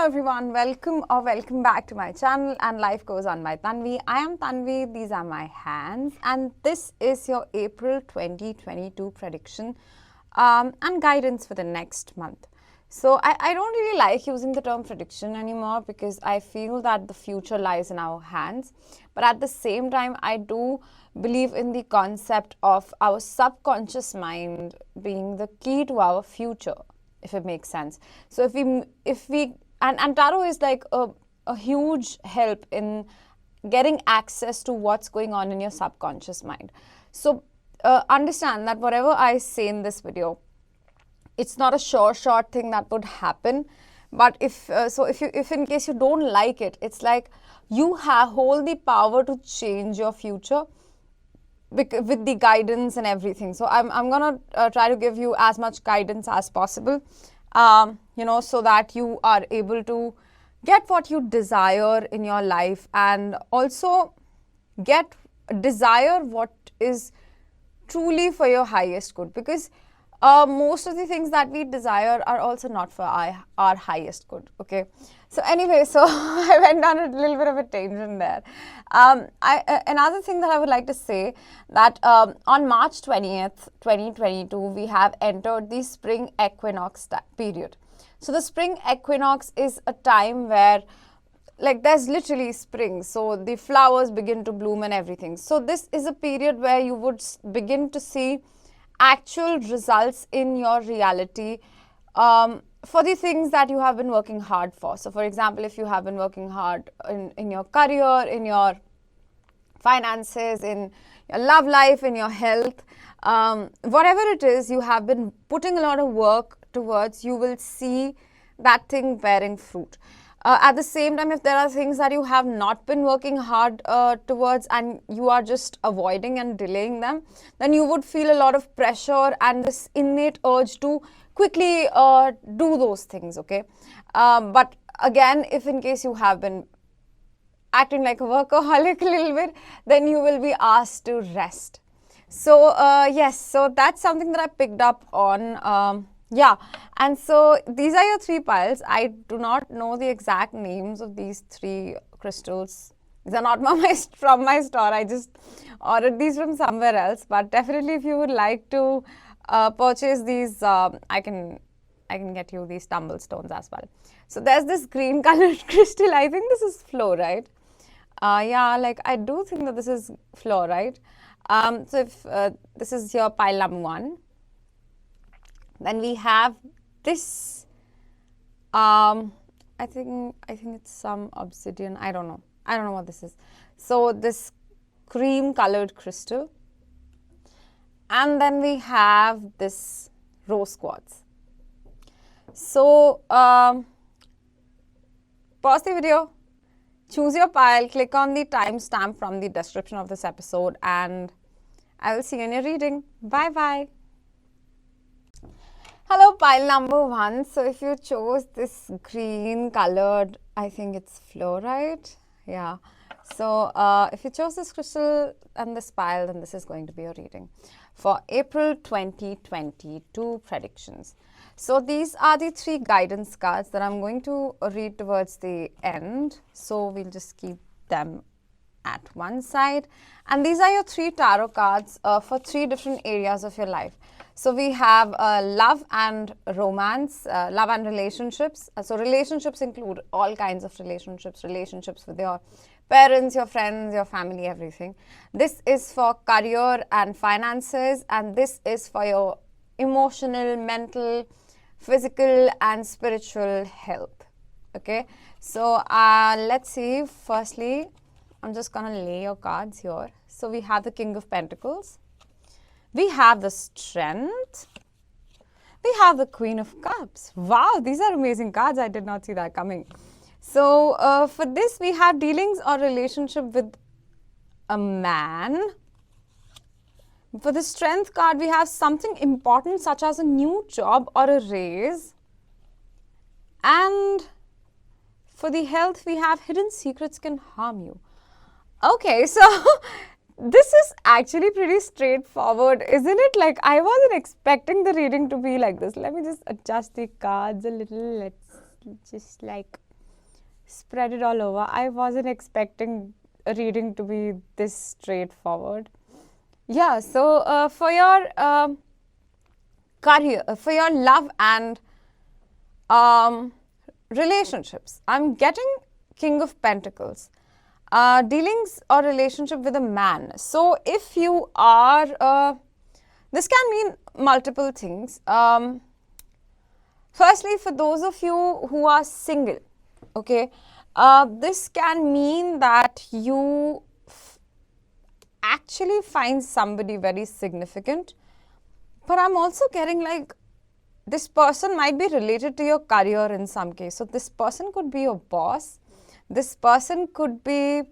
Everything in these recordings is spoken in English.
everyone, welcome back to my channel and Life Goes On by Tanvi. I am Tanvi, these are my hands, and this is your April 2022 prediction and guidance for the next month. So I don't really like using the term prediction anymore because I feel that the future lies in our hands. But at the same time, I do believe in the concept of our subconscious mind being the key to our future, if it makes sense. So if we and tarot is like a huge help in getting access to what's going on in your subconscious mind. So understand that whatever I say in this video, it's not a short thing that would happen. But if in case you don't like it, it's like you hold the power to change your future with the guidance and everything. So I'm gonna try to give you as much guidance as possible, so that you are able to get what you desire in your life and also desire what is truly for your highest good, because most of the things that we desire are also not for our highest good. Okay, so anyway, so I went on a little bit of a tangent there. Another thing that I would like to say that on March 20th 2022 we have entered the spring equinox period. So the spring equinox is a time where there's literally spring, so the flowers begin to bloom and everything. So this is a period where you would begin to see actual results in your reality for the things that you have been working hard for. So for example, if you have been working hard in your career, in your finances, in your love life, in your health, whatever it is you have been putting a lot of work towards, you will see that thing bearing fruit. At the same time, if there are things that you have not been working hard towards and you are just avoiding and delaying them, then you would feel a lot of pressure and this innate urge to quickly do those things, okay? But again, if in case you have been acting like a workaholic a little bit, then you will be asked to rest. So yes, so that's something that I picked up on. Yeah, and so these are your three piles. I do not know the exact names of these three crystals. These are not from my store. I just ordered these from somewhere else. But definitely, if you would like to purchase these, I can get you these tumble stones as well. So there's this green colored crystal. I think this is fluorite. Yeah, I do think that this is fluorite. So if this is your pile number 1. Then we have this, I think it's some obsidian. I don't know what this is. So this cream colored crystal. And then we have this rose quartz. So pause the video, choose your pile, click on the timestamp from the description of this episode, and I will see you in your reading. Bye bye. Hello, pile number 1. So if you chose this green colored, I think it's fluorite. Yeah. So if you chose this crystal and this pile, then this is going to be your reading for April 2022 predictions. So these are the 3 guidance cards that I'm going to read towards the end. So we'll just keep them at one side. And these are your 3 tarot cards for 3 different areas of your life. So we have love and romance, love and relationships. So relationships include all kinds of relationships with your parents, your friends, your family, everything. This is for career and finances, and this is for your emotional, mental, physical and spiritual health. Okay, so let's see. Firstly, I'm just gonna lay your cards here. So we have the King of Pentacles. We have the Strength. We have the Queen of Cups. Wow, these are amazing cards. I did not see that coming. So for this, we have dealings or relationship with a man. For the Strength card, we have something important such as a new job or a raise. And for the health, we have hidden secrets can harm you. Okay, so this is actually pretty straightforward, isn't it? I wasn't expecting the reading to be like this. Let me just adjust the cards a little. Let's just spread it all over. I wasn't expecting a reading to be this straightforward. Yeah, so for your career, for your love and um, relationships, I'm getting King of Pentacles. Dealings or relationship with a man. So if you are, this can mean multiple things. Firstly, for those of you who are single, okay, this can mean that you actually find somebody very significant. But I'm also getting like this person might be related to your career in some case. So this person could be your boss. This person could be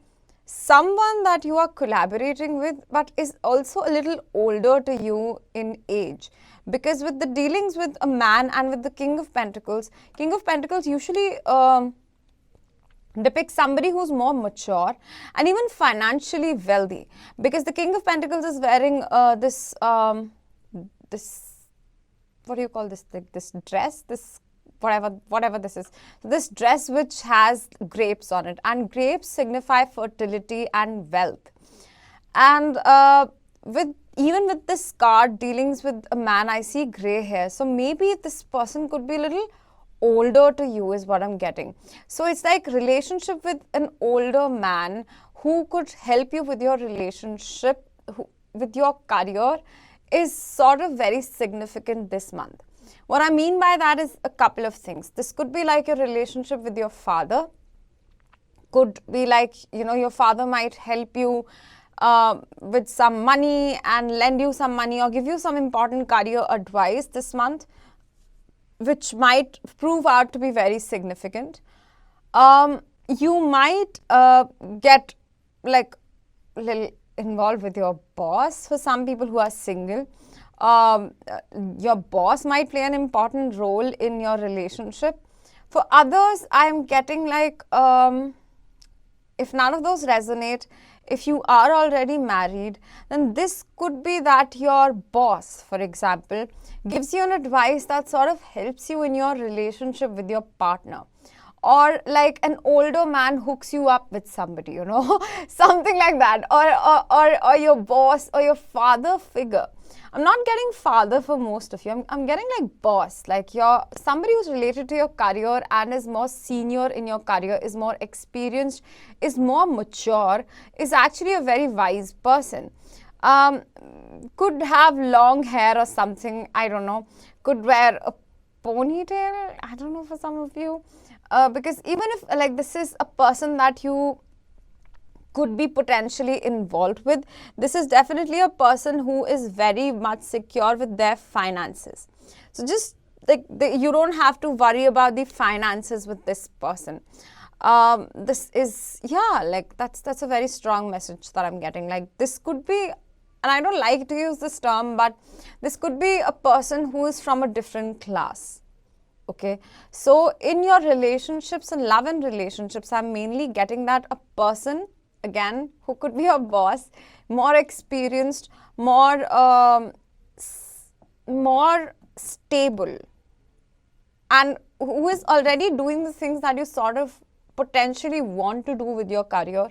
someone that you are collaborating with, but is also a little older to you in age. Because with the dealings with a man and with the King of Pentacles usually depicts somebody who's more mature and even financially wealthy. Because the King of Pentacles is wearing this what do you call this thing? This dress, this whatever this is. So this dress which has grapes on it, and grapes signify fertility and wealth. And even with this card dealings with a man, I see gray hair. So maybe this person could be a little older to you is what I'm getting. So it's like relationship with an older man who could help you with your relationship, with your career, is sort of very significant this month. What I mean by that is a couple of things. This could be like a relationship with your father. Could be like, your father might help you with some money and lend you some money or give you some important career advice this month, which might prove out to be very significant. You might get like a little involved with your boss. For some people who are single, your boss might play an important role in your relationship. For others, I'm getting like, if none of those resonate, if you are already married, then this could be that your boss, for example, gives you an advice that sort of helps you in your relationship with your partner. Or like an older man hooks you up with somebody, something like that. Or your boss or your father figure. I'm not getting father for most of you. I'm getting like boss, like somebody who's related to your career and is more senior in your career, is more experienced, is more mature, is actually a very wise person. Could have long hair or something, I don't know. Could wear a ponytail, I don't know, for some of you. Because even if like this is a person that you could be potentially involved with, this is definitely a person who is very much secure with their finances. So just like you don't have to worry about the finances with this person. This is, like that's a very strong message that I'm getting. Like this could be, and I don't like to use this term, but this could be a person who is from a different class. Okay, so in your relationships and love and relationships, I'm mainly getting that a person, again, who could be your boss, more experienced, more stable, and who is already doing the things that you sort of potentially want to do with your career,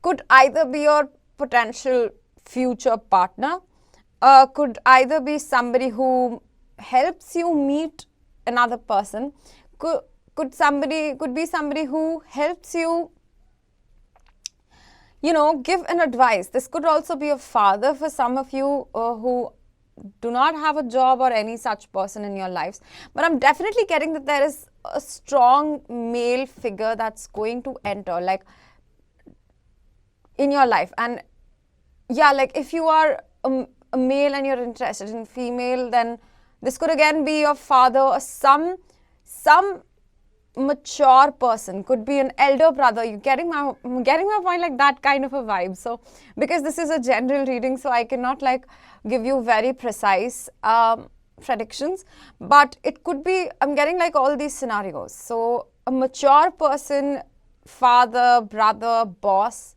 could either be your potential future partner, could either be somebody who helps you meet another person, could be somebody who helps you, give an advice. This could also be a father for some of you who do not have a job or any such person in your lives. But I'm definitely getting that there is a strong male figure that's going to enter, like, in your life. And like if you are a male and you're interested in female, then this could again be your father or some mature person, could be an elder brother. You're getting my point, like that kind of a vibe. So because this is a general reading, so I cannot like give you very precise predictions, but it could be, I'm getting like all these scenarios. So a mature person, father, brother, boss,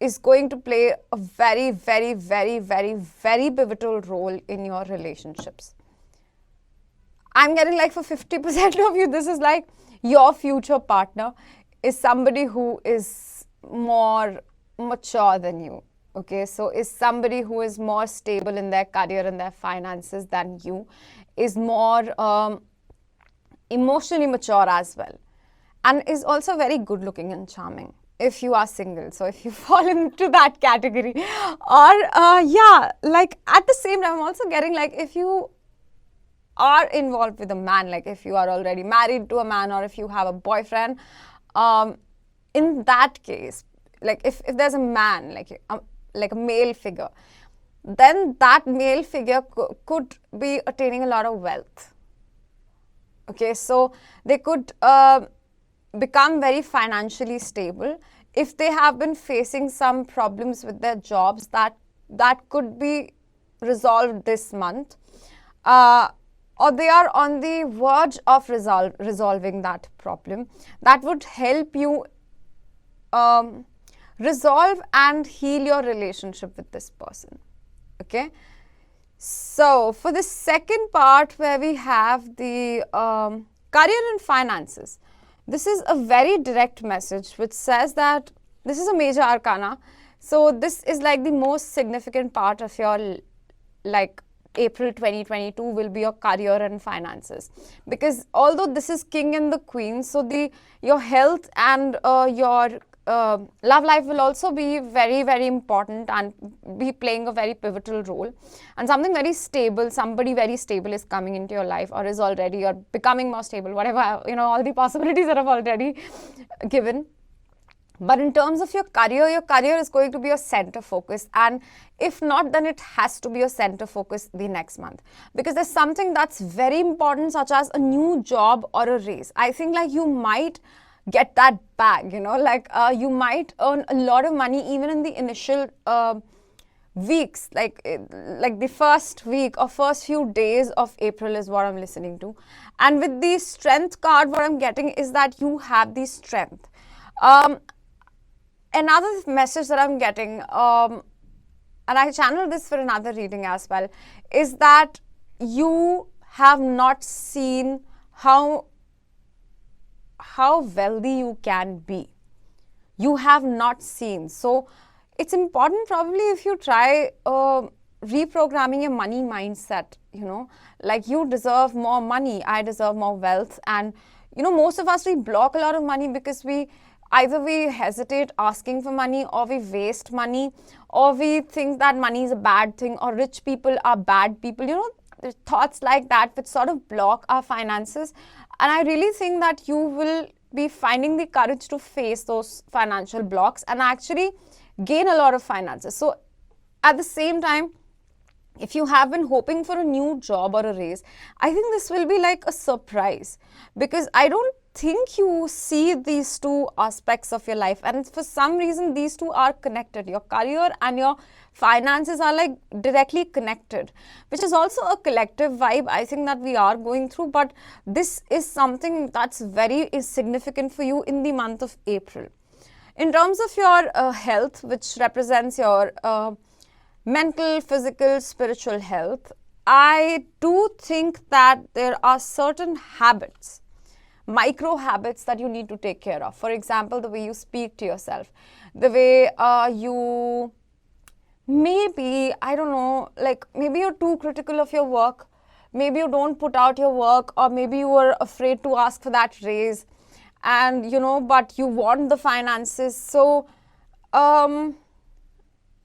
is going to play a very, very, very, very, very pivotal role in your relationships. I'm getting like for 50% of you, this is like your future partner is somebody who is more mature than you. Okay, so is somebody who is more stable in their career and their finances than you, is more emotionally mature as well, and is also very good looking and charming if you are single. So if you fall into that category, or yeah, like at the same time, I'm also getting like if you are involved with a man, like if you are already married to a man or if you have a boyfriend, in that case, like if there's a man, like a male figure, then that male figure could be attaining a lot of wealth. Okay, so they could become very financially stable. If they have been facing some problems with their jobs, that could be resolved this month. Or they are on the verge of resolving that problem. That would help you resolve and heal your relationship with this person. Okay. So for the second part, where we have the career and finances, this is a very direct message which says that this is a major arcana. So this is like the most significant part of your, like, April 2022 will be your career and finances, because although this is king and the queen, so your health and your love life will also be very, very important and be playing a very pivotal role. And something very stable, somebody very stable is coming into your life, or is already, or becoming more stable, whatever, all the possibilities that I've already given. But in terms of your career is going to be your center focus. And if not, then it has to be your center focus the next month. Because there's something that's very important, such as a new job or a raise. I think like you might get that bag, like you might earn a lot of money even in the initial weeks, like the first week or first few days of April is what I'm listening to. And with the strength card, what I'm getting is that you have the strength. Another message that I'm getting, and I channeled this for another reading as well, is that you have not seen how wealthy you can be. You have not seen. So it's important probably if you try reprogramming your money mindset, like you deserve more money, I deserve more wealth. And, most of us, we block a lot of money because either we hesitate asking for money, or we waste money, or we think that money is a bad thing, or rich people are bad people, thoughts like that which sort of block our finances. And I really think that you will be finding the courage to face those financial blocks and actually gain a lot of finances. So at the same time, if you have been hoping for a new job or a raise, I think this will be like a surprise, because I don't think you see these two aspects of your life, and for some reason these two are connected. Your career and your finances are like directly connected, which is also a collective vibe I think that we are going through. But this is something that's very significant for you in the month of April. In terms of your health, which represents your mental, physical, spiritual health, I do think that there are certain habits, micro habits, that you need to take care of. For example, the way you speak to yourself, the way you maybe, I don't know, like maybe you're too critical of your work, maybe you don't put out your work, or maybe you were afraid to ask for that raise, and but you want the finances. So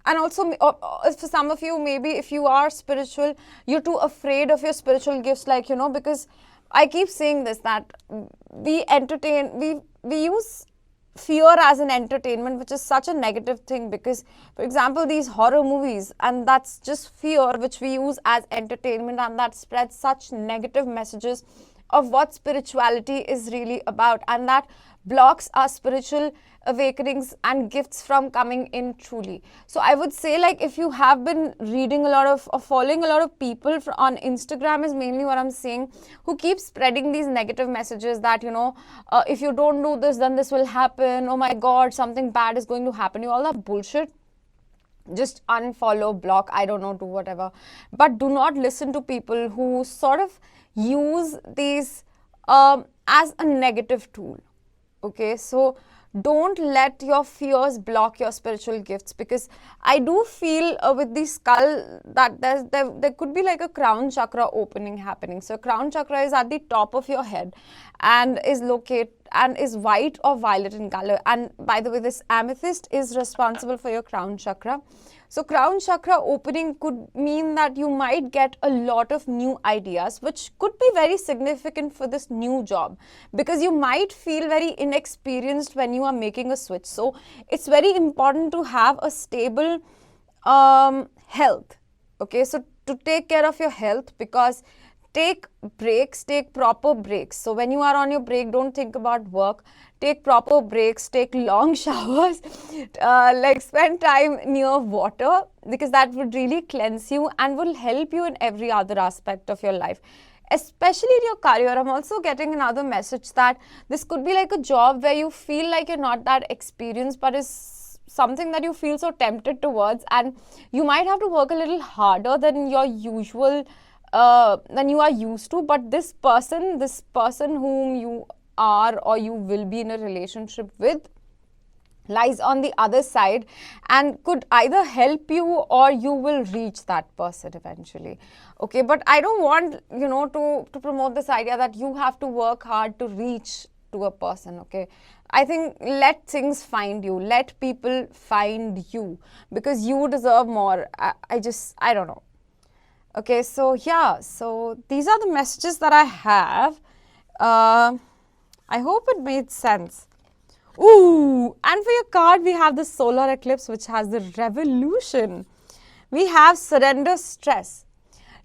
and also, for some of you, maybe if you are spiritual, you're too afraid of your spiritual gifts, like, because I keep saying this, that we use fear as an entertainment, which is such a negative thing, because, for example, these horror movies, and that's just fear, which we use as entertainment, and that spreads such negative messages of what spirituality is really about, and that blocks our spiritual awakenings and gifts from coming in truly. So I would say, like, if you have been reading a lot of, or following a lot of people on Instagram, is mainly what I'm saying, who keep spreading these negative messages that, if you don't do this, then this will happen, oh my god, something bad is going to happen, all that bullshit. Just unfollow, block, I don't know, do whatever. But do not listen to people who sort of use these as a negative tool. Okay, so don't let your fears block your spiritual gifts, because I do feel with the skull that there could be like a crown chakra opening happening. So crown chakra is at the top of your head and is located and is white or violet in color. And by the way, this amethyst is responsible for your crown chakra. So crown chakra opening could mean that you might get a lot of new ideas, which could be very significant for this new job, because you might feel very inexperienced when you are making a switch. So it's very important to have a stable health. Okay, so to take care of your health, because take breaks, take proper breaks. So when you are on your break, don't think about work. Take proper breaks, take long showers, like spend time near water, because that would really cleanse you and will help you in every other aspect of your life. Especially in your career, I'm also getting another message that this could be like a job where you feel like you're not that experienced, but is something that you feel so tempted towards, and you might have to work a little harder than your usual than you are used to. But this person whom you are or you will be in a relationship with lies on the other side and could either help you or you will reach that person eventually. Okay, but I don't want, to promote this idea that you have to work hard to reach to a person. Okay, I think let things find you, let people find you, because you deserve more. I don't know. Okay, so yeah, so these are the messages that I have. I hope it made sense. Ooh, and for your card, we have the solar eclipse, which has the revolution. We have surrender stress.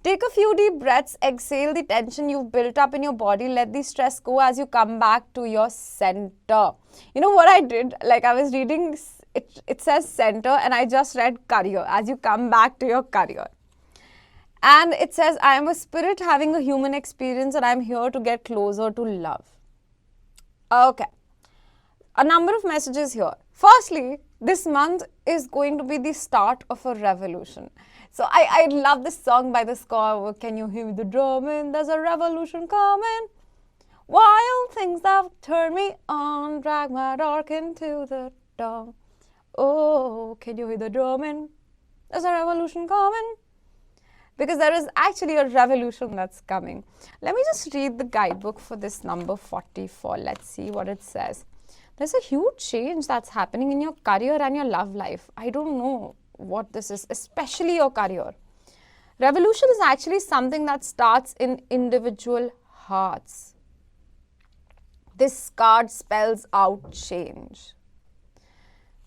Take a few deep breaths, exhale the tension you've built up in your body, let the stress go as you come back to your center. You know what I did? Like I was reading, it says center, and I just read career, as you come back to your career. And it says, I am a spirit having a human experience and I'm here to get closer to love. Okay. A number of messages here. Firstly, this month is going to be the start of a revolution. So I love this song by the Score. Can you hear the drumming? There's a revolution coming. Wild things that turn me on, drag my dark into the dawn. Oh, can you hear the drumming? There's a revolution coming. Because there is actually a revolution that's coming. Let me just read the guidebook for this number 44. Let's see what it says. There's a huge change that's happening in your career and your love life. I don't know what this is, especially your career. Revolution is actually something that starts in individual hearts. This card spells out change.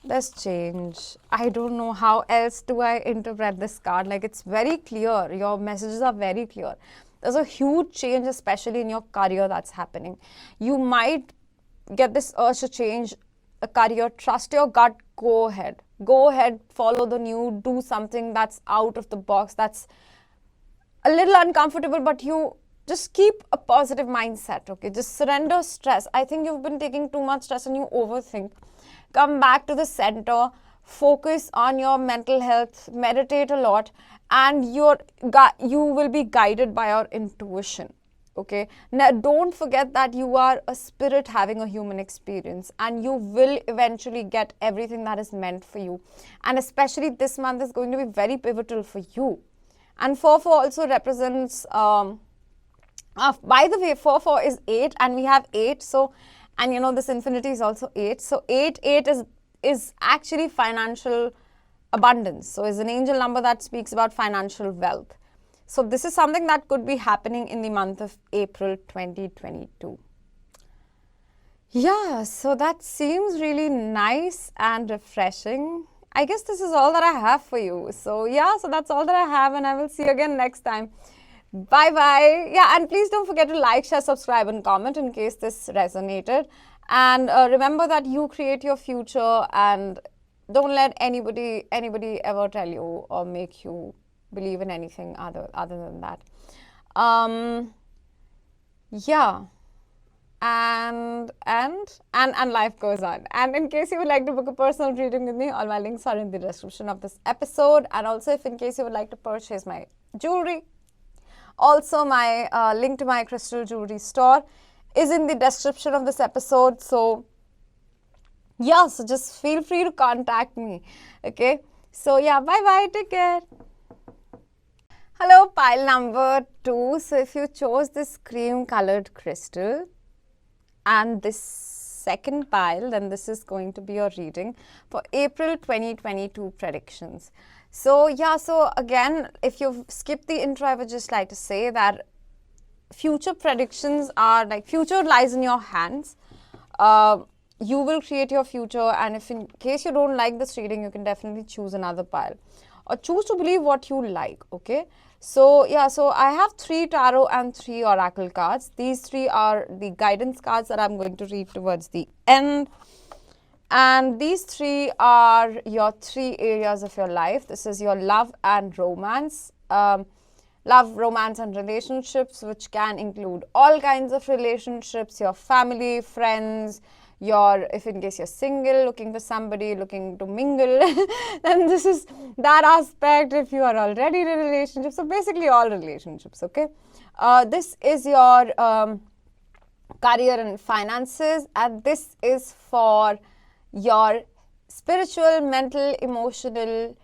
There's change. I don't know how else do I interpret this card. Like, it's very clear. Your messages are very clear. There's a huge change, especially in your career, that's happening. You might get this urge to change a career. Trust your gut. Go ahead. Go ahead. Follow the new. Do something that's out of the box. That's a little uncomfortable, but you just keep a positive mindset. Okay. Just surrender stress. I think you've been taking too much stress and you overthink. Come back to the center, focus on your mental health, meditate a lot, and you will be guided by your intuition. Okay. Now, don't forget that you are a spirit having a human experience, and you will eventually get everything that is meant for you. And especially this month is going to be very pivotal for you. And 4/4 also represents, by the way, 4/4 is 8, and we have 8. So, and this infinity is also 8. So 8 is actually financial abundance. So it's an angel number that speaks about financial wealth. So this is something that could be happening in the month of April 2022. Yeah, so that seems really nice and refreshing. I guess this is all that I have for you. So yeah, so that's all that I have, and I will see you again next time. Bye-bye. Yeah, and please don't forget to like, share, subscribe, and comment in case this resonated. And remember that you create your future, and don't let anybody ever tell you or make you believe in anything other than that. Yeah. And life goes on. And in case you would like to book a personal reading with me, all my links are in the description of this episode. And also, if in case you would like to purchase my jewelry, Also, my link to my crystal jewelry store is in the description of this episode. So yeah, so just feel free to contact me. Okay. So yeah, bye bye. Take care. Hello, pile number 2. So if you chose this cream colored crystal and this second pile, then this is going to be your reading for April 2022 predictions. So yeah, so again, if you've skipped the intro, I would just like to say that future predictions are like, future lies in your hands. You will create your future, and if in case you don't like this reading, you can definitely choose another pile or choose to believe what you like. Okay, so yeah, so I have 3 tarot and 3 oracle cards. These 3 are the guidance cards that I'm going to read towards the end, and these 3 are your 3 areas of your life. This is your love and romance. Love, romance and relationships, which can include all kinds of relationships, your family, friends, if in case you're single, looking for somebody, looking to mingle, then this is that aspect. If you are already in a relationship, so basically all relationships. Okay, this is your career and finances, and this is for your spiritual, mental, emotional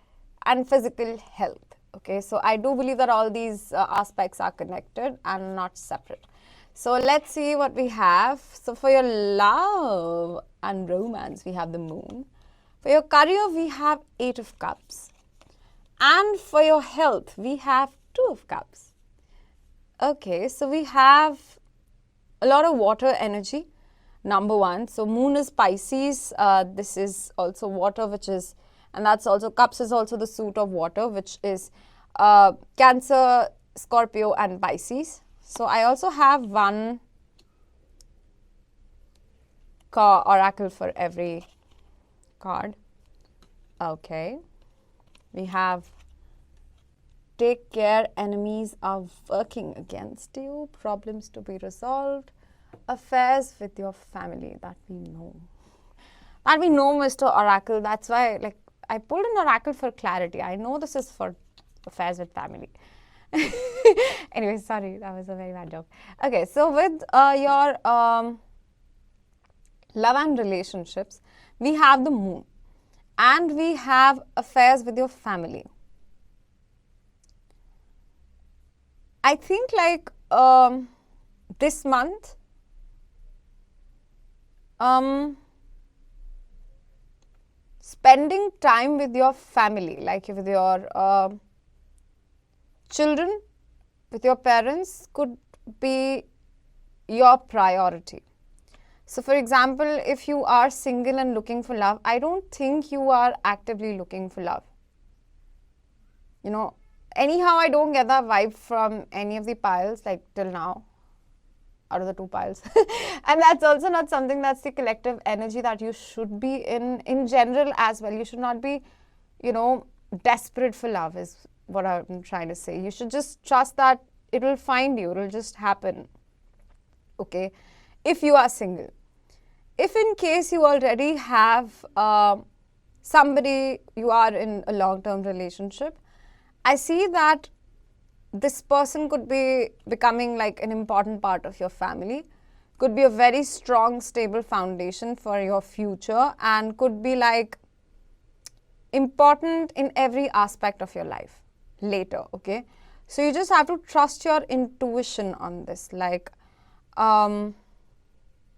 and physical health. Okay, so I do believe that all these aspects are connected and not separate. So let's see what we have. So for your love and romance, we have the moon. For your career, we have 8 of cups. And for your health, we have 2 of cups. Okay, so we have a lot of water energy, number 1. So moon is Pisces. This is also water, which is, and that's also, cups is also the suit of water, which is Cancer, Scorpio and Pisces. So I also have 1 oracle for every card. Okay. We have take care, enemies are working against you, problems to be resolved, affairs with your family, that we know. That we know, Mr. Oracle. That's why, like, I pulled an oracle for clarity. I know this is for affairs with family. Anyway, sorry, that was a very bad joke. Okay, so with your love and relationships, we have the moon and we have affairs with your family. I think like this month, spending time with your family, like with your children, with your parents, could be your priority. So for example, if you are single and looking for love, I don't think you are actively looking for love. You know, anyhow, I don't get that vibe from any of the piles, like till now, out of the 2 piles. And that's also not something that's the collective energy that you should be in general as well. You should not be, you know, desperate for love is what I'm trying to say. You should just trust that it will find you. It will just happen. Okay. If you are single. If in case you already have somebody, you are in a long-term relationship, I see that this person could be becoming like an important part of your family, could be a very strong, stable foundation for your future, and could be like important in every aspect of your life later. Okay, so you just have to trust your intuition on this, like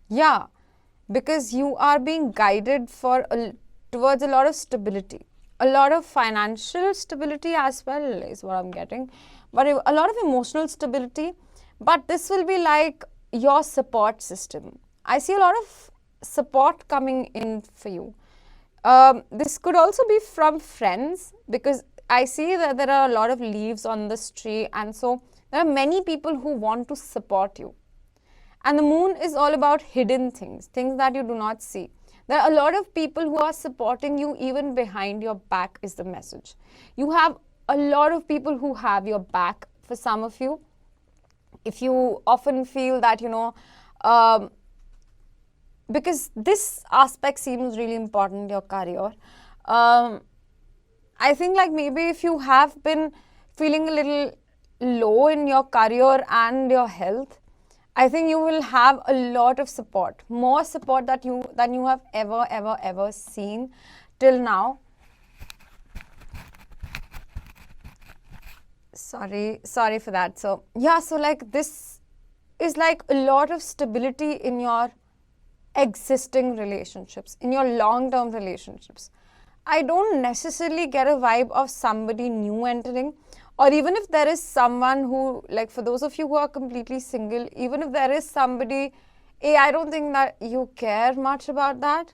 yeah, because you are being guided towards a lot of stability, a lot of financial stability as well is what I'm getting, but a lot of emotional stability. But this will be like your support system. I see a lot of support coming in for you. This could also be from friends, because I see that there are a lot of leaves on this tree, and so there are many people who want to support you. And the moon is all about hidden things, things that you do not see. There are a lot of people who are supporting you even behind your back is the message. You have a lot of people who have your back. For some of you, if you often feel that, you know, because this aspect seems really important, your career. I think like maybe if you have been feeling a little low in your career and your health, I think you will have a lot of support, more support than you have ever seen till now. Sorry for that. So yeah, so like this is like a lot of stability in your existing relationships, in your long-term relationships. I don't necessarily get a vibe of somebody new entering, or even if there is someone who, like for those of you who are completely single, even if there is somebody, A, I don't think that you care much about that.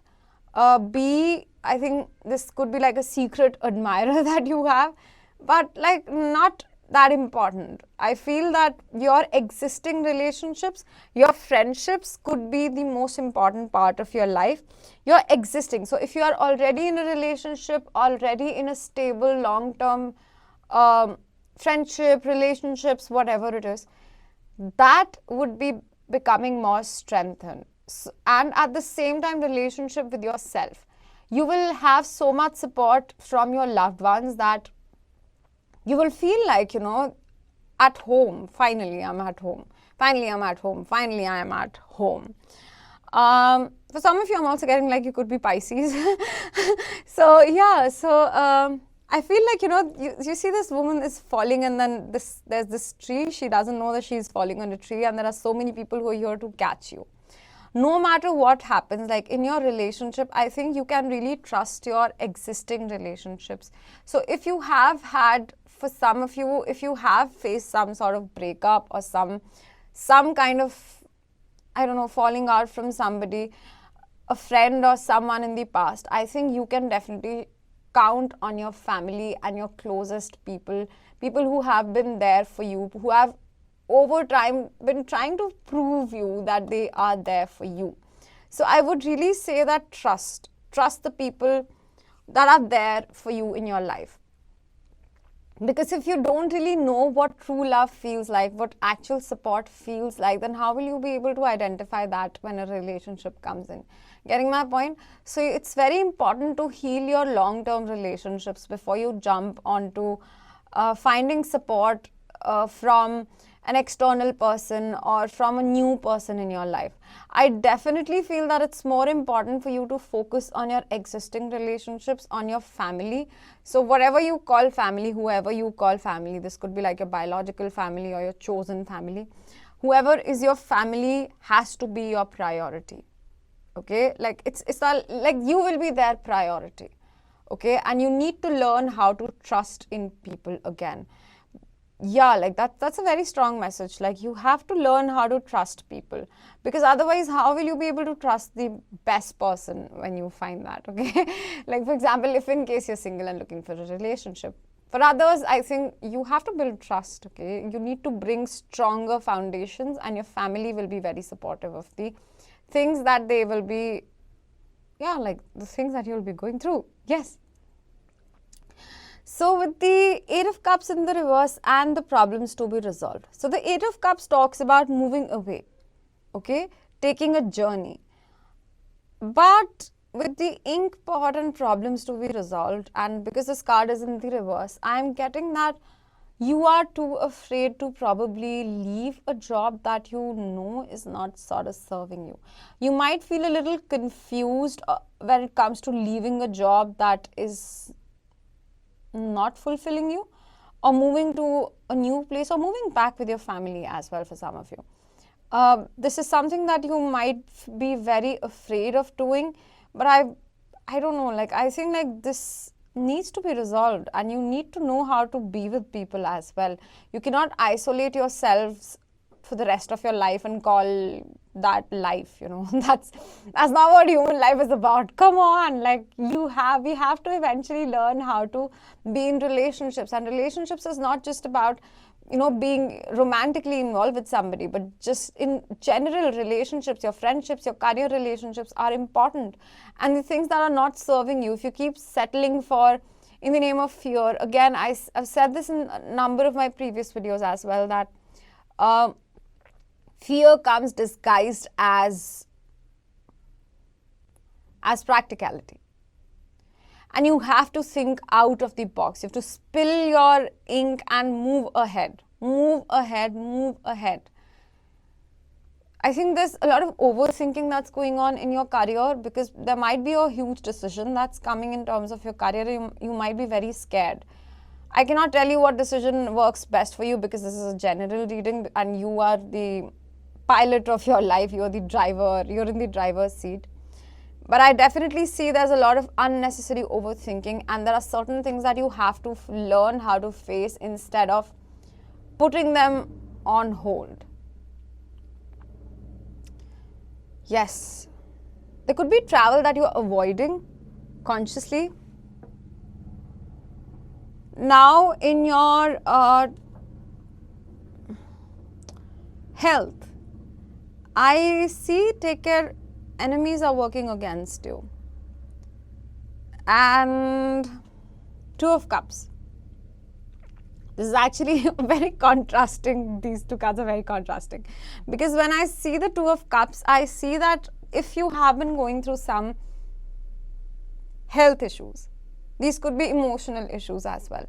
B, I think this could be like a secret admirer that you have, but like not that important. I feel that your existing relationships, your friendships could be the most important part of your life. Your existing. So if you are already in a relationship, already in a stable long-term friendship, relationships, whatever it is, that would be becoming more strengthened. And at the same time, relationship with yourself. You will have so much support from your loved ones that you will feel like, at home. Finally, I'm at home. Finally, I'm at home. Finally, I am at home. For some of you, I'm also getting like you could be Pisces. So, yeah. So, I feel like, you see this woman is falling and then there's this tree. She doesn't know that she's falling on a tree and there are so many people who are here to catch you. No matter what happens, like in your relationship, I think you can really trust your existing relationships. So if you have had, for some of you, if you have faced some sort of breakup or some kind of, I don't know, falling out from somebody, a friend or someone in the past, I think you can definitely count on your family and your closest people who have been there for you, who have over time been trying to prove you that they are there for you. So I would really say that trust the people that are there for you in your life. Because if you don't really know what true love feels like, what actual support feels like, then how will you be able to identify that when a relationship comes in? Getting my point? So it's very important to heal your long-term relationships before you jump onto finding support from an external person or from a new person in your life. I definitely feel that it's more important for you to focus on your existing relationships, on your family. So whatever you call family, whoever you call family, this could be like your biological family or your chosen family. Whoever is your family has to be your priority. Okay, like it's all, like you will be their priority. Okay, and you need to learn how to trust in people again. Yeah, like that's a very strong message. Like you have to learn how to trust people, because otherwise how will you be able to trust the best person when you find that? Okay. Like for example, if in case you're single and looking for a relationship, for others I think you have to build trust. Okay, you need to bring stronger foundations, and your family will be very supportive of the things that they will be, like the things that you'll be going through. Yes. So with the Eight of Cups in the reverse and the problems to be resolved. So the Eight of Cups talks about moving away, okay, taking a journey. But with the ink pot and problems to be resolved, and because this card is in the reverse, I am getting that you are too afraid to probably leave a job that you know is not sort of serving you. You might feel a little confused when it comes to leaving a job that is not fulfilling you, or moving to a new place, or moving back with your family as well for some of you. This is something that you might be very afraid of doing, but I don't know, like I think like this needs to be resolved, and you need to know how to be with people as well. You cannot isolate yourselves for the rest of your life and call that life, that's not what human life is about. Come on, like we have to eventually learn how to be in relationships, and relationships is not just about being romantically involved with somebody, but just in general relationships, your friendships, your career relationships are important. And the things that are not serving you, if you keep settling for in the name of fear, again, I've said this in a number of my previous videos as well, that fear comes disguised as practicality. And you have to think out of the box. You have to spill your ink and move ahead. Move ahead, move ahead. I think there's a lot of overthinking that's going on in your career, because there might be a huge decision that's coming in terms of your career. You might be very scared. I cannot tell you what decision works best for you, because this is a general reading and you are the pilot of your life. You're the driver. You're in the driver's seat. But I definitely see there's a lot of unnecessary overthinking, and there are certain things that you have to learn how to face instead of putting them on hold. Yes, there could be travel that you're avoiding consciously. Now, in your health, I see, take care, enemies are working against you. And Two of Cups. This is actually very contrasting. These two cards are very contrasting, because when I see the Two of Cups, I see that if you have been going through some health issues, these could be emotional issues as well.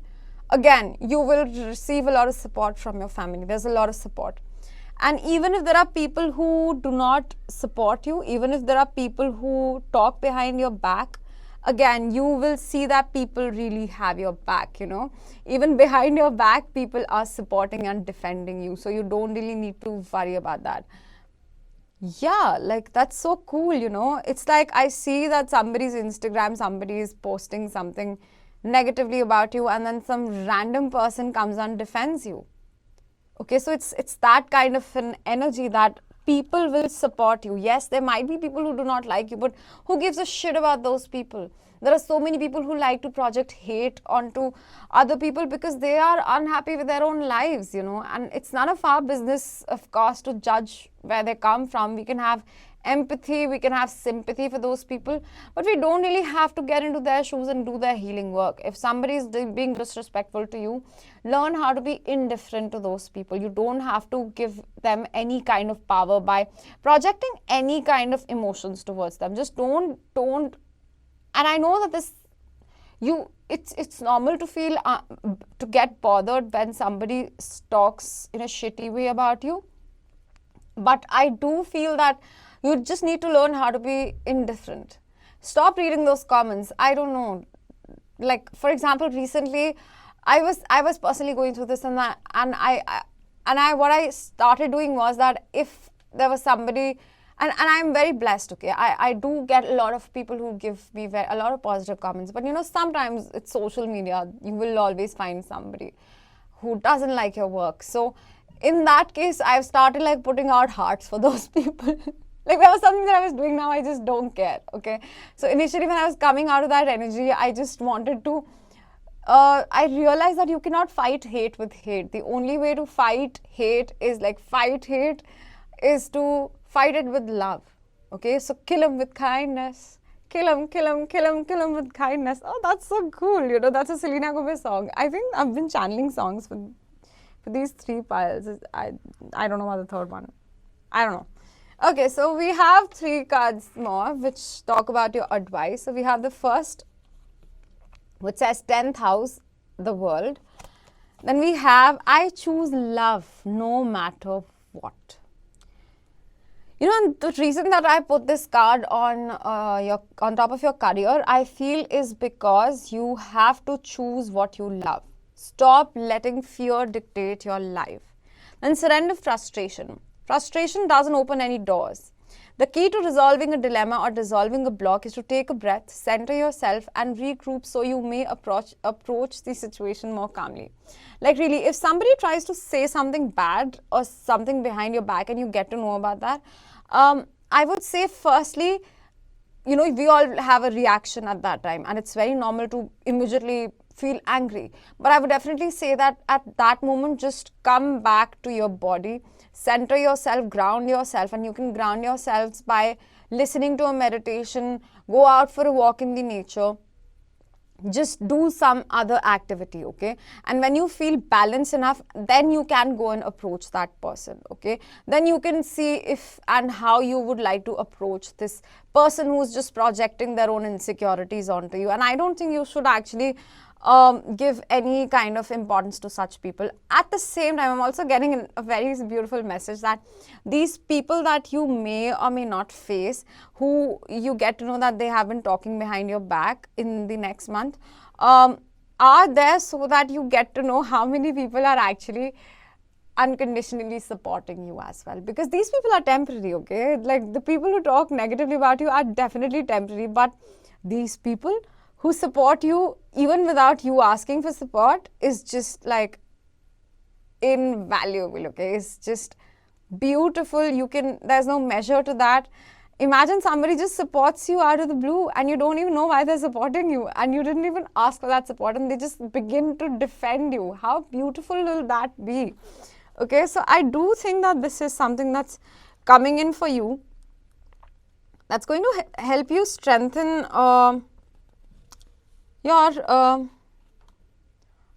Again, you will receive a lot of support from your family. There's a lot of support. And even if there are people who do not support you, even if there are people who talk behind your back, again, you will see that people really have your back, Even behind your back, people are supporting and defending you. So you don't really need to worry about that. Yeah, like that's so cool, It's like I see that somebody's Instagram, somebody is posting something negatively about you, and then some random person comes and defends you. Okay, so it's that kind of an energy that people will support you. Yes, there might be people who do not like you, but who gives a shit about those people? There are so many people who like to project hate onto other people because they are unhappy with their own lives, and it's none of our business, of course, to judge where they come from. We can have empathy, we can have sympathy for those people, but we don't really have to get into their shoes and do their healing work. If somebody is being disrespectful to you, learn how to be indifferent to those people. You don't have to give them any kind of power by projecting any kind of emotions towards them. Just don't. And I know that it's normal to feel to get bothered when somebody talks in a shitty way about you, but I do feel that you just need to learn how to be indifferent. Stop reading those comments. I don't know. Like, for example, recently, I was personally going through this, and what I started doing was that if there was somebody, and I'm very blessed, okay, I do get a lot of people who give me a lot of positive comments, but sometimes it's social media, you will always find somebody who doesn't like your work. So in that case, I've started like putting out hearts for those people. Like, there was something that I was doing, now I just don't care, okay? So initially when I was coming out of that energy, I just wanted to, I realized that you cannot fight hate with hate. The only way to fight hate is to fight it with love, okay? So kill him with kindness. Kill him with kindness. Oh, that's so cool, that's a Selena Gomez song. I think I've been channeling songs for these three piles. I don't know about the third one. I don't know. Okay, so we have three cards more which talk about your advice. So we have the first, which says 10th house, the world. Then we have, I choose love no matter what. And the reason that I put this card on top of your career, I feel, is because you have to choose what you love. Stop letting fear dictate your life. Then surrender frustration. Frustration doesn't open any doors. The key to resolving a dilemma or dissolving a block is to take a breath, center yourself, and regroup so you may approach the situation more calmly. Like, really, if somebody tries to say something bad or something behind your back and you get to know about that, I would say, firstly, we all have a reaction at that time, and it's very normal to immediately feel angry. But I would definitely say that at that moment, just come back to your body, center yourself, ground yourself, and you can ground yourselves by listening to a meditation, go out for a walk in the nature, just do some other activity, okay? And when you feel balanced enough, then you can go and approach that person, okay? Then you can see if and how you would like to approach this person who's just projecting their own insecurities onto you. And I don't think you should actually give any kind of importance to such people. At the same time, I'm also getting a very beautiful message that these people that you may or may not face, who you get to know that they have been talking behind your back in the next month, are there so that you get to know how many people are actually unconditionally supporting you as well, because these people are temporary, okay? Like, the people who talk negatively about you are definitely temporary, but these people who support you even without you asking for support is just like invaluable, okay? It's just beautiful. There's no measure to that. Imagine somebody just supports you out of the blue and you don't even know why they're supporting you, and you didn't even ask for that support, and they just begin to defend you. How beautiful will that be? Okay, so I do think that this is something that's coming in for you, that's going to help you strengthen your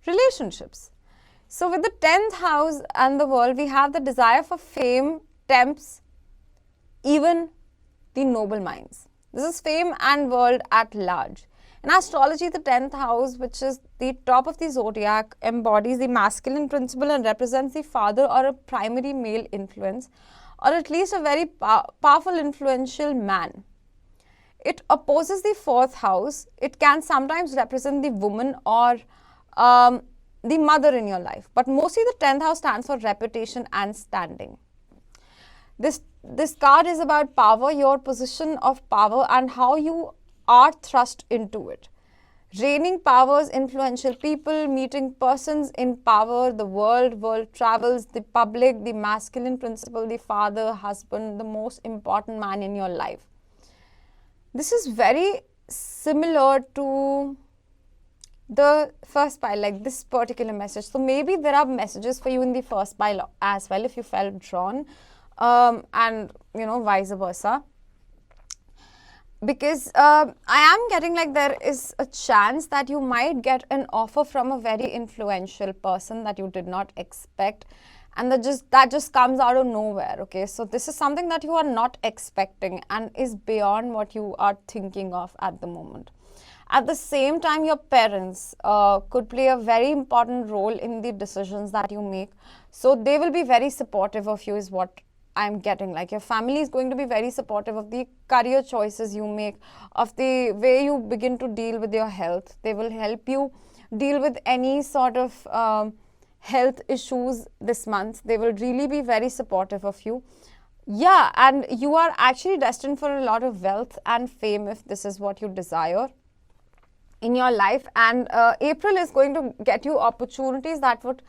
relationships. So with the 10th house and the world, we have the desire for fame tempts even the noble minds. This is fame and world at large. In astrology, the 10th house, which is the top of the zodiac, embodies the masculine principle and represents the father or a primary male influence, or at least a very powerful, influential man. It opposes the 4th house. It can sometimes represent the woman or the mother in your life, but mostly the 10th house stands for reputation and standing. This card is about power, your position of power, and how you are thrust into it. Reigning powers, influential people, meeting persons in power, the world travels, the public, the masculine principle, the father, husband, the most important man in your life. This is very similar to the first pile, like this particular message. So maybe there are messages for you in the first pile as well if you felt drawn, and vice versa. Because I am getting like there is a chance that you might get an offer from a very influential person that you did not expect, and that just comes out of nowhere. Okay, so this is something that you are not expecting and is beyond what you are thinking of at the moment. At the same time, your parents could play a very important role in the decisions that you make. So they will be very supportive of you is what I'm getting. Like, your family is going to be very supportive of the career choices you make, of the way you begin to deal with your health. They will help you deal with any sort of health issues this month. They will really be very supportive of you. Yeah, and you are actually destined for a lot of wealth and fame if this is what you desire in your life. And April is going to get you opportunities that would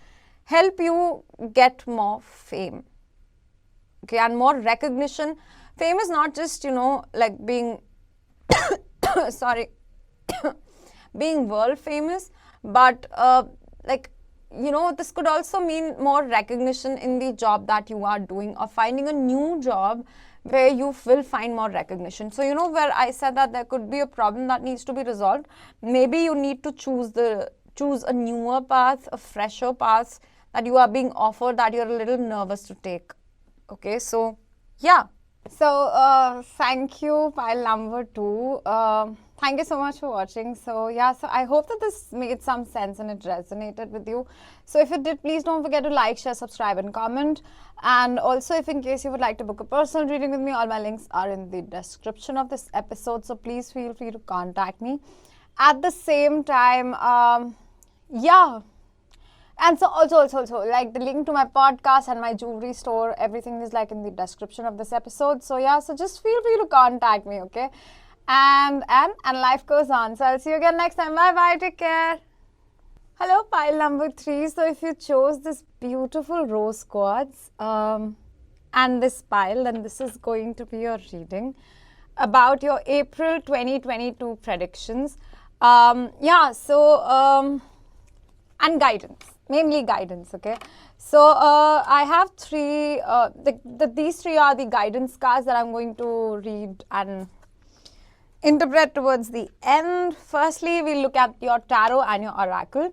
help you get more fame. Okay, and more recognition. Fame is not just, like being, sorry, being world famous, but this could also mean more recognition in the job that you are doing, or finding a new job where you will find more recognition. So, where I said that there could be a problem that needs to be resolved, maybe you need to choose a newer path, a fresher path that you are being offered that you're a little nervous to take. Okay, so yeah. So thank you, pile number 2. Thank you so much for watching. So yeah, so I hope that this made some sense and it resonated with you. So if it did, please don't forget to like, share, subscribe and comment. And also, if in case you would like to book a personal reading with me, all my links are in the description of this episode. So please feel free to contact me. At the same time, yeah. And so also, like the link to my podcast and my jewelry store, everything is like in the description of this episode. So yeah, so just feel free to contact me, okay? And life goes on. So I'll see you again next time. Bye, take care. Hello, pile number 3. So if you chose this beautiful rose quartz and this pile, then this is going to be your reading about your April 2022 predictions. And guidance. Mainly guidance, okay? So I have 3, these 3 are the guidance cards that I'm going to read and interpret towards the end. Firstly, we'll look at your tarot and your oracle.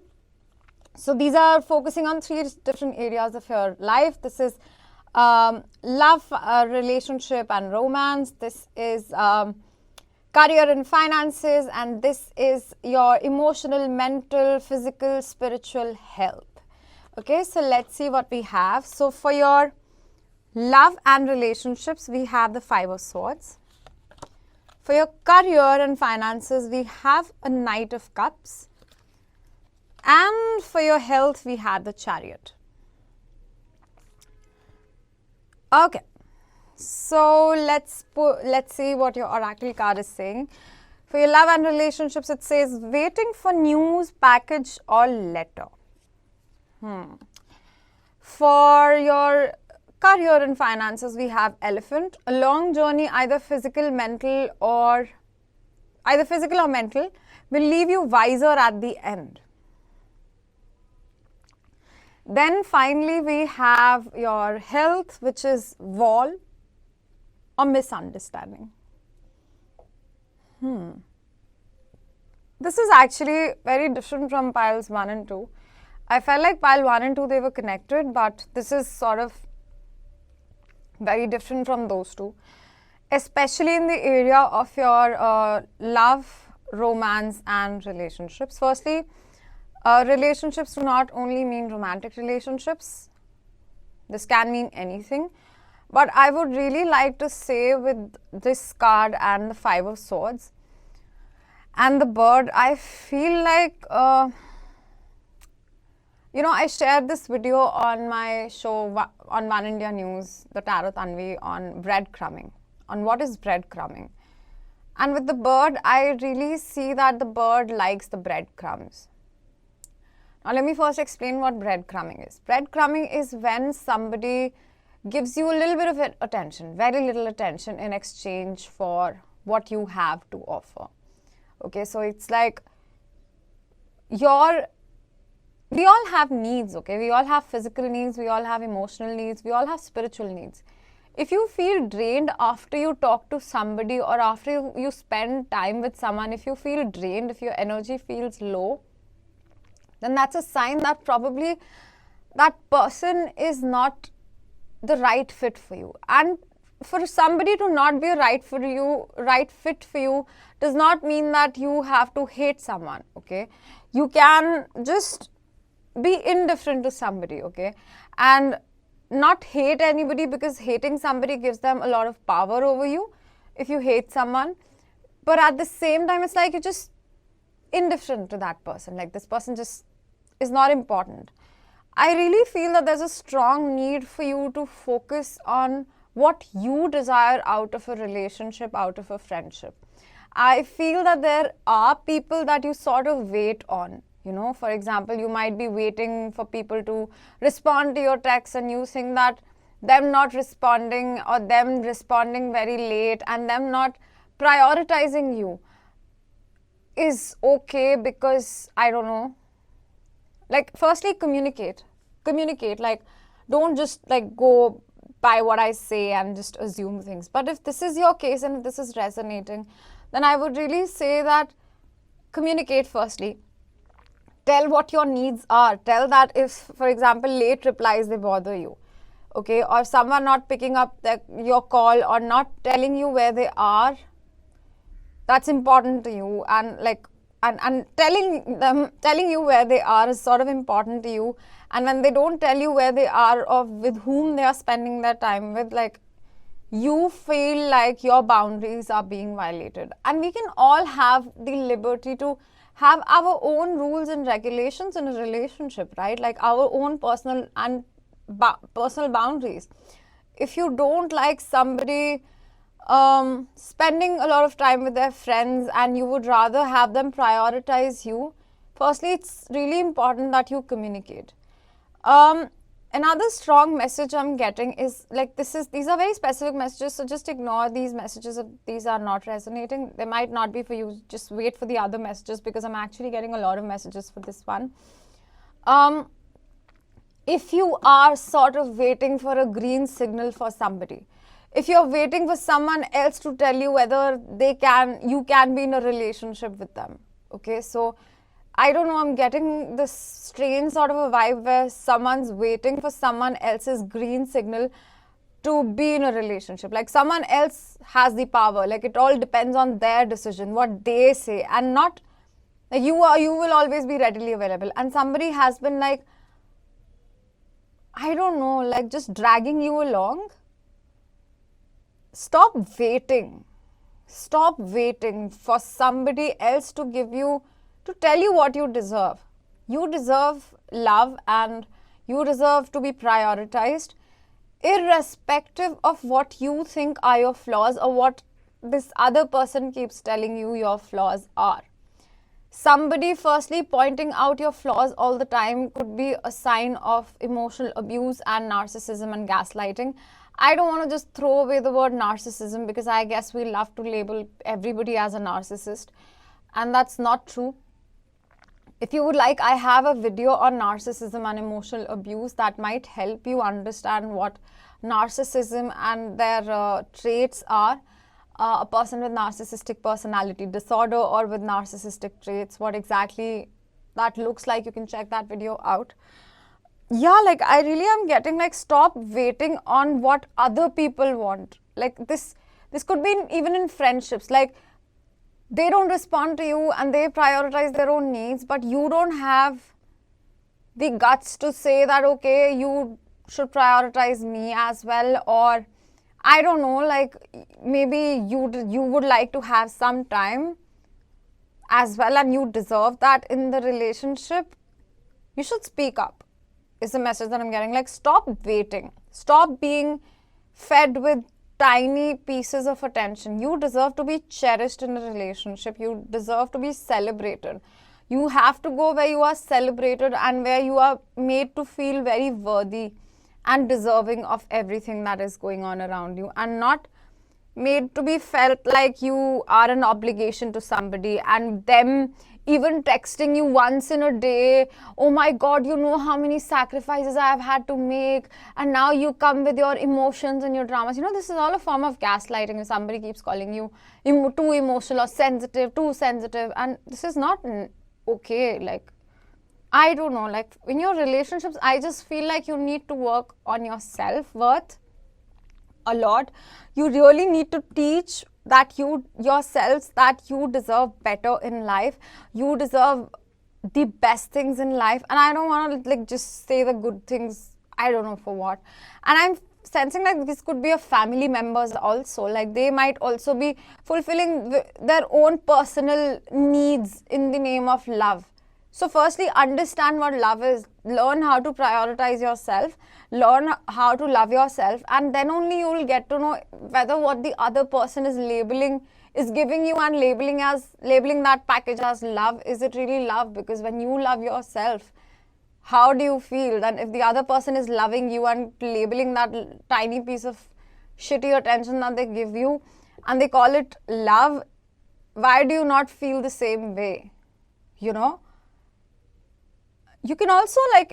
So these are focusing on 3 different areas of your life. This is love, relationship and romance. This is career and finances, and this is your emotional, mental, physical, spiritual health. Okay, so let's see what we have. So for your love and relationships, we have the Five of Swords. For your career and finances, we have a Knight of Cups. And for your health, we have the Chariot. Okay, so let's see what your oracle card is saying. For your love and relationships, it says waiting for news, package or letter. For your career and finances, we have Elephant. A long journey, either physical or mental, will leave you wiser at the end. Then finally, we have your health, which is Wall or misunderstanding. This is actually very different from piles 1 and 2. I felt like pile 1 and 2, they were connected, but this is sort of very different from those two, especially in the area of your love, romance and relationships. Firstly, relationships do not only mean romantic relationships. This can mean anything. But I would really like to say with this card and the Five of Swords and the bird, I feel like, I shared this video on my show on One India News, the Tarot Tanvi, on breadcrumbing, on what is breadcrumbing. And with the bird, I really see that the bird likes the breadcrumbs. Now, let me first explain what breadcrumbing is. Breadcrumbing is when somebody gives you a little bit of attention, very little attention in exchange for what you have to offer. Okay, so it's like we all have needs, okay? We all have physical needs, we all have emotional needs, we all have spiritual needs. If you feel drained after you talk to somebody or after you spend time with someone, if you feel drained, if your energy feels low, then that's a sign that probably that person is not the right fit for you. And for somebody to not be a right fit for you does not mean that you have to hate someone, okay? You can just be indifferent to somebody, okay? And not hate anybody, because hating somebody gives them a lot of power over you if you hate someone. But at the same time, it's like you're just indifferent to that person. Like, this person just is not important. I really feel that there's a strong need for you to focus on what you desire out of a relationship, out of a friendship. I feel that there are people that you sort of wait on. For example, you might be waiting for people to respond to your text, and you think that them not responding or them responding very late and them not prioritizing you is okay, because, I don't know, like, firstly, communicate, like, don't just like go by what I say and just assume things. But if this is your case and if this is resonating, then I would really say that communicate firstly. Tell what your needs are. Tell that if, for example, late replies, they bother you, okay, or someone not picking up your call or not telling you where they are, that's important to you. And like, and telling you where they are is sort of important to you. And when they don't tell you where they are or with whom they are spending their time with, like, you feel like your boundaries are being violated. And we can all have the liberty to have our own rules and regulations in a relationship, right? Like our own personal boundaries. If you don't like somebody spending a lot of time with their friends and you would rather have them prioritize you, firstly, it's really important that you communicate. Another strong message I'm getting is like, these are very specific messages, so just ignore these messages if these are not resonating. They might not be for you. Just wait for the other messages, because I'm actually getting a lot of messages for this one. If you are sort of waiting for a green signal for somebody, if you're waiting for someone else to tell you whether you can be in a relationship with them, okay, so I don't know, I'm getting this strange sort of a vibe where someone's waiting for someone else's green signal to be in a relationship. Like someone else has the power. Like it all depends on their decision, what they say, and not like you will always be readily available. And somebody has been like, I don't know, like just dragging you along. Stop waiting. Stop waiting for somebody else to tell you what you deserve. You deserve love and you deserve to be prioritized, irrespective of what you think are your flaws or what this other person keeps telling you your flaws are. Somebody firstly pointing out your flaws all the time could be a sign of emotional abuse and narcissism and gaslighting. I don't want to just throw away the word narcissism because I guess we love to label everybody as a narcissist, and that's not true. If you would like, I have a video on narcissism and emotional abuse that might help you understand what narcissism and their traits are. A person with narcissistic personality disorder or with narcissistic traits, what exactly that looks like. You can check that video out. Yeah, like I really am getting like, stop waiting on what other people want. Like this could be even in friendships. Like they don't respond to you and they prioritize their own needs, but you don't have the guts to say that, okay, you should prioritize me as well. Or I don't know, like maybe you would like to have some time as well and you deserve that in the relationship. You should speak up, is the message that I'm getting. Like stop waiting. Stop being fed with tiny pieces of attention. You deserve to be cherished in a relationship. You deserve to be celebrated. You have to go where you are celebrated and where you are made to feel very worthy and deserving of everything that is going on around you, and not made to be felt like you are an obligation to somebody and them even texting you once in a day, oh my god, you know how many sacrifices I have had to make, and now you come with your emotions and your dramas. You know, this is all a form of gaslighting. If somebody keeps calling you too emotional or sensitive, too sensitive, and this is not okay. Like I don't know, like in your relationships, I just feel like you need to work on your self-worth a lot. You really need to teach that yourselves that you deserve better in life. You deserve the best things in life. And I don't want to like just say the good things, I don't know for what. And I'm sensing like this could be a family members also. Like they might also be fulfilling their own personal needs in the name of love. So firstly, understand what love is. Learn how to prioritize yourself. Learn how to love yourself. And then only you will get to know whether what the other person is giving you and labeling that package as love. Is it really love? Because when you love yourself, how do you feel? Then if the other person is loving you and labeling that tiny piece of shitty attention that they give you and they call it love, why do you not feel the same way? You know? You can also like,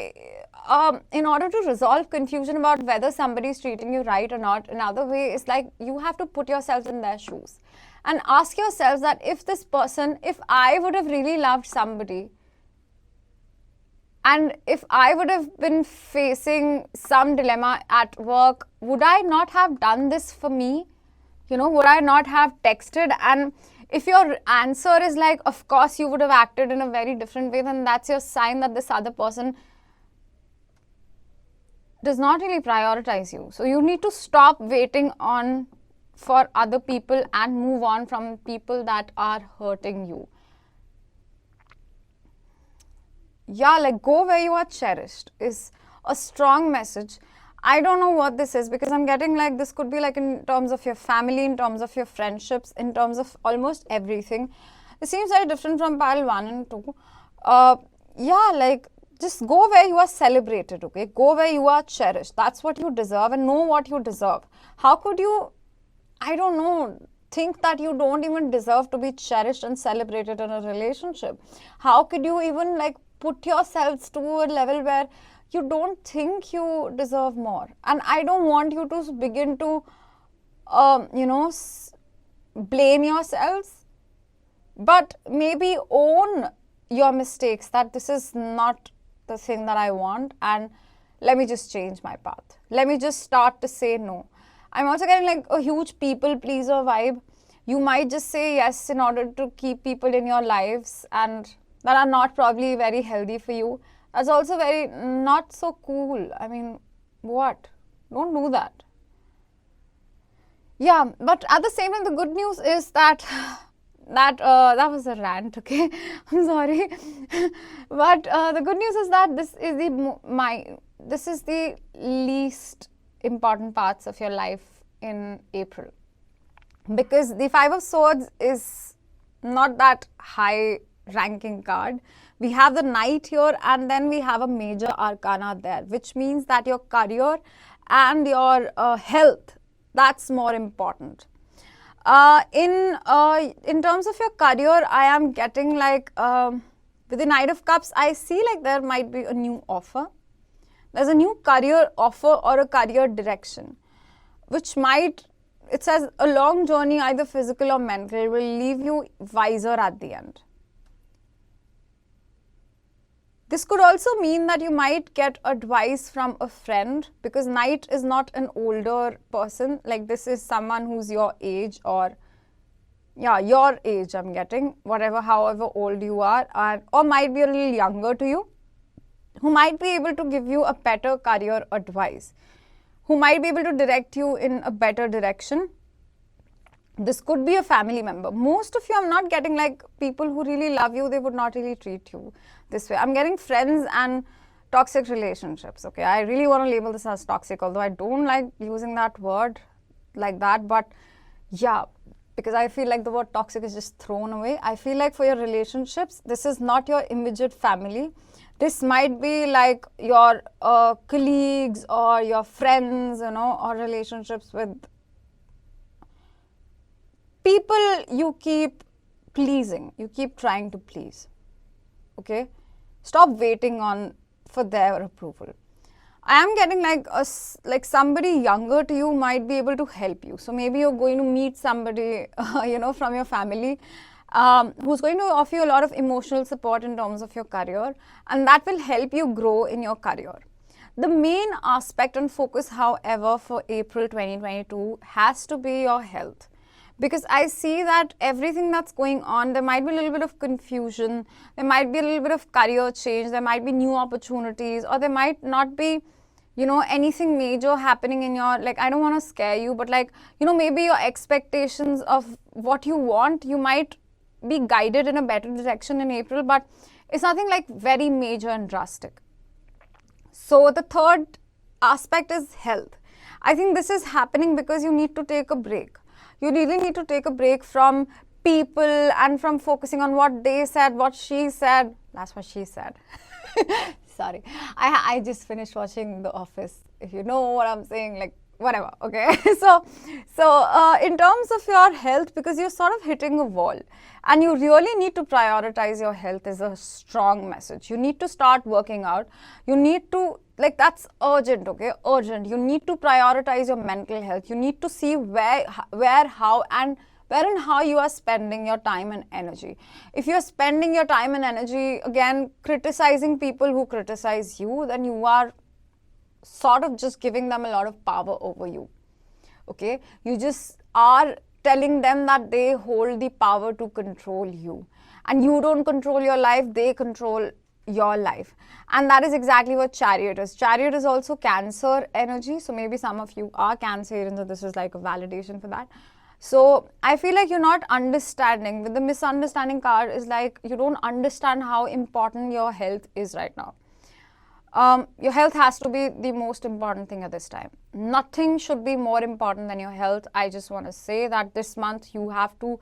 in order to resolve confusion about whether somebody is treating you right or not, another way is like you have to put yourself in their shoes and ask yourselves that if I would have really loved somebody and if I would have been facing some dilemma at work, would I not have done this for me? You know, would I not have texted? And if your answer is like, of course you would have acted in a very different way, then that's your sign that this other person does not really prioritize you. So you need to stop waiting for other people and move on from people that are hurting you. Yeah, like go where you are cherished is a strong message. I don't know what this is because I'm getting like this could be like in terms of your family, in terms of your friendships, in terms of almost everything. It seems very different from pile 1 and 2. Yeah, like just go where you are celebrated, okay? Go where you are cherished. That's what you deserve and know what you deserve. How could you, I don't know, think that you don't even deserve to be cherished and celebrated in a relationship? How could you even like put yourselves to a level where you don't think you deserve more? And I don't want you to begin to, blame yourselves, but maybe own your mistakes, that this is not the thing that I want and let me just change my path. Let me just start to say no. I'm also getting like a huge people pleaser vibe. You might just say yes in order to keep people in your lives and that are not probably very healthy for you. That's also very not so cool. I mean, what? Don't do that. Yeah, but at the same time, the good news is that that was a rant. Okay, I'm sorry, but the good news is that this is the least important parts of your life in April, because the Five of Swords is not that high ranking card. We have the Knight here, and then we have a major arcana there, which means that your career and your health, that's more important. In terms of your career, I am getting like with the Knight of Cups, I see like there might be a new offer. There's a new career offer or a career direction, which might, it says a long journey, either physical or mental, will leave you wiser at the end. This could also mean that you might get advice from a friend, because Knight is not an older person. Like, this is someone who's your age, or yeah, your age I'm getting, however old you are, or might be a little younger to you, who might be able to give you a better career advice, who might be able to direct you in a better direction. This could be a family member. Most of you, I'm not getting like people who really love you, they would not really treat you this way. I'm getting friends and toxic relationships. Okay, I really want to label this as toxic, although I don't like using that word like that. But yeah, because I feel like the word toxic is just thrown away. I feel like for your relationships, this is not your immediate family. This might be like your colleagues or your friends, you know, or relationships with people you keep pleasing, you keep trying to please. Okay, stop waiting for their approval. I am getting like somebody younger to you might be able to help you. So maybe you're going to meet somebody, you know, from your family, who's going to offer you a lot of emotional support in terms of your career, and that will help you grow in your career. The main aspect and focus, however, for April 2022 has to be your health. Because I see that everything that's going on, there might be a little bit of confusion, there might be a little bit of career change, there might be new opportunities, or there might not be, you know, anything major happening in your, like, I don't want to scare you, but like, you know, maybe your expectations of what you want, you might be guided in a better direction in April, but it's nothing like very major and drastic. So the third aspect is health. I think this is happening because you need to take a break. You really need to take a break from people and from focusing on what they said, what she said. That's what she said. Sorry. I just finished watching The Office. If you know what I'm saying, like, whatever, okay? So in terms of your health, because you're sort of hitting a wall and you really need to prioritize your health is a strong message. You need to start working out. You need to, like, that's urgent, okay? Urgent. You need to prioritize your mental health. You need to see where, how, and where and how you are spending your time and energy. If you're spending your time and energy, again, criticizing people who criticize you, then you are sort of just giving them a lot of power over you, okay? You just are telling them that they hold the power to control you, and you don't control your life, they control your life. And that is exactly what Chariot is. Chariot is also Cancer energy, so maybe some of you are Cancerians, so this is like a validation for that. So I feel like you're not understanding. With the misunderstanding card is like you don't understand how important your health is right now. Your health has to be the most important thing at this time. Nothing should be more important than your health. I just want to say that this month you have to,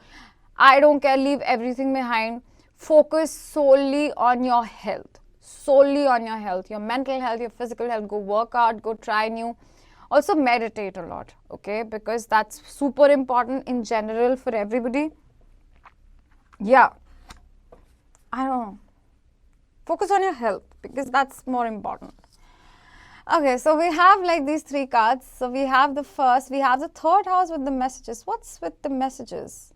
I don't care, leave everything behind. Focus solely on your health. Solely on your health. Your mental health, your physical health. Go work out, go try new. Also meditate a lot, okay? Because that's super important in general for everybody. Yeah. I don't know. Focus on your health, because that's more important. Okay, so we have like these three cards. So we have the first, we have the third house with the messages. What's with the messages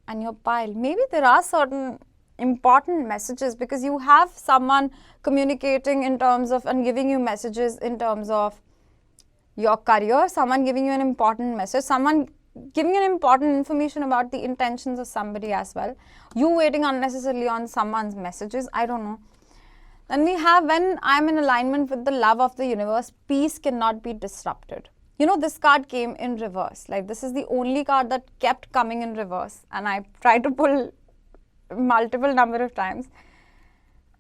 and your pile? Maybe there are certain important messages, because you have someone communicating in terms of and giving you messages in terms of your career, someone giving you an important message, someone giving you an important information about the intentions of somebody as well. You waiting unnecessarily on someone's messages, I don't know. Then we have, when I'm in alignment with the love of the universe, peace cannot be disrupted. You know, this card came in reverse. Like, this is the only card that kept coming in reverse. And I tried to pull multiple number of times.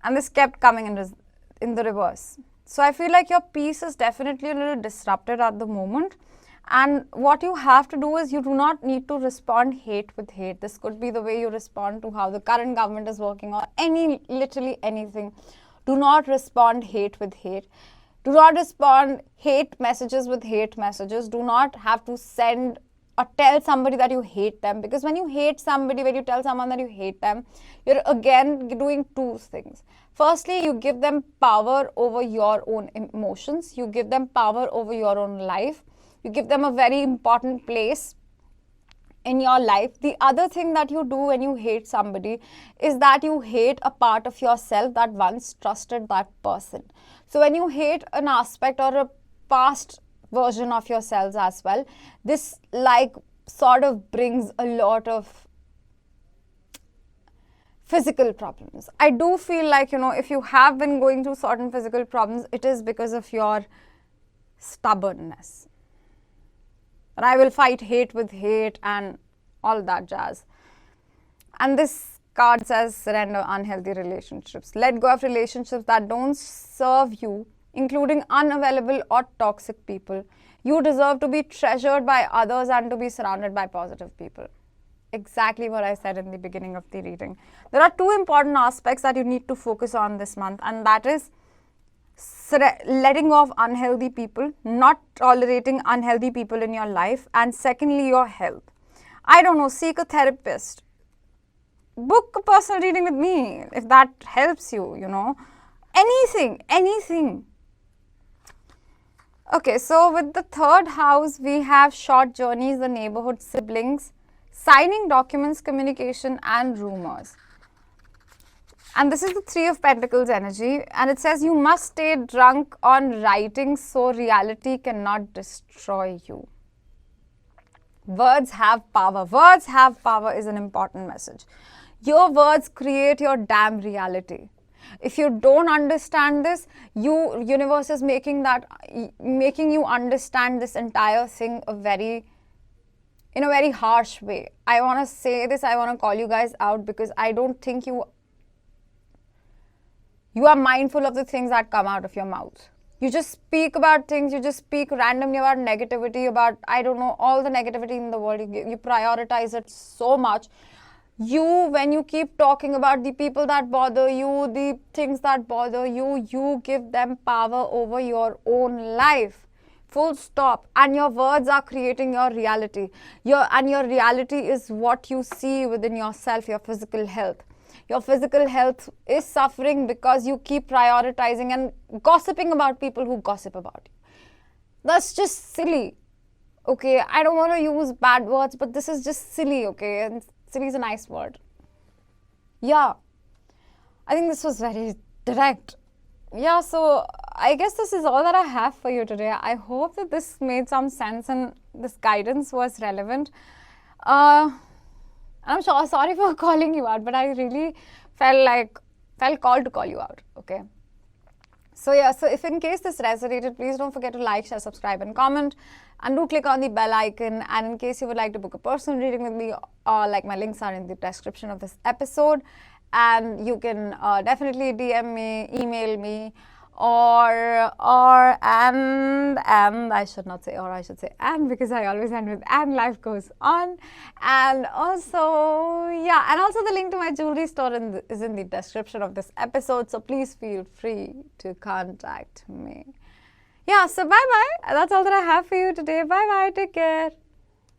And this kept coming in the reverse. So I feel like your peace is definitely a little disrupted at the moment. And what you have to do is, you do not need to respond hate with hate. This could be the way you respond to how the current government is working, or literally anything. Do not respond hate with hate. Do not respond hate messages with hate messages. Do not have to send or tell somebody that you hate them. Because when you hate somebody, when you tell someone that you hate them, you're again doing two things. Firstly, you give them power over your own emotions. You give them power over your own life. You give them a very important place in your life. The other thing that you do when you hate somebody is that you hate a part of yourself that once trusted that person. So when you hate an aspect or a past version of yourselves as well, this like sort of brings a lot of physical problems. I do feel like, if you have been going through certain physical problems, it is because of your stubbornness. And I will fight hate with hate and all that jazz. And this card says, surrender unhealthy relationships. Let go of relationships that don't serve you, including unavailable or toxic people. You deserve to be treasured by others and to be surrounded by positive people. Exactly what I said in the beginning of the reading. There are two important aspects that you need to focus on this month, and that is letting go of unhealthy people, not tolerating unhealthy people in your life, and secondly, your health. I don't know, seek a therapist. Book a personal reading with me if that helps you, Anything. Okay, so with the third house, we have short journeys, the neighborhood, siblings, signing documents, communication, and rumors. And this is the Three of Pentacles energy, and it says you must stay drunk on writing so reality cannot destroy you. Words have power. Words have power is an important message. Your words create your damn reality. If you don't understand this, universe is making you understand this entire thing in a very harsh way. I want to say this, I want to call you guys out, because I don't think you are mindful of the things that come out of your mouth. You just speak about things, you just speak randomly about negativity, about, I don't know, all the negativity in the world. You prioritize it so much. When you keep talking about the people that bother you, the things that bother you, you give them power over your own life. Full stop. And your words are creating your reality. Your reality is what you see within yourself, your physical health. Your physical health is suffering because you keep prioritizing and gossiping about people who gossip about you. That's just silly. Okay, I don't want to use bad words, but this is just silly, okay? And silly is a nice word. Yeah, I think this was very direct. Yeah, so I guess this is all that I have for you today. I hope that this made some sense and this guidance was relevant. I'm sorry for calling you out, but I really felt called to call you out, okay? So yeah, so if in case this resonated, please don't forget to like, share, subscribe and comment, and do click on the bell icon. And in case you would like to book a personal reading with me, like, my links are in the description of this episode, and you can definitely DM me, email me, and I should not say or, I should say and, because I always end with and, life goes on. And also, yeah, and also the link to my jewelry store is in the description of this episode, so please feel free to contact me. Yeah, so bye-bye. That's all that I have for you today. Bye-bye. Take care.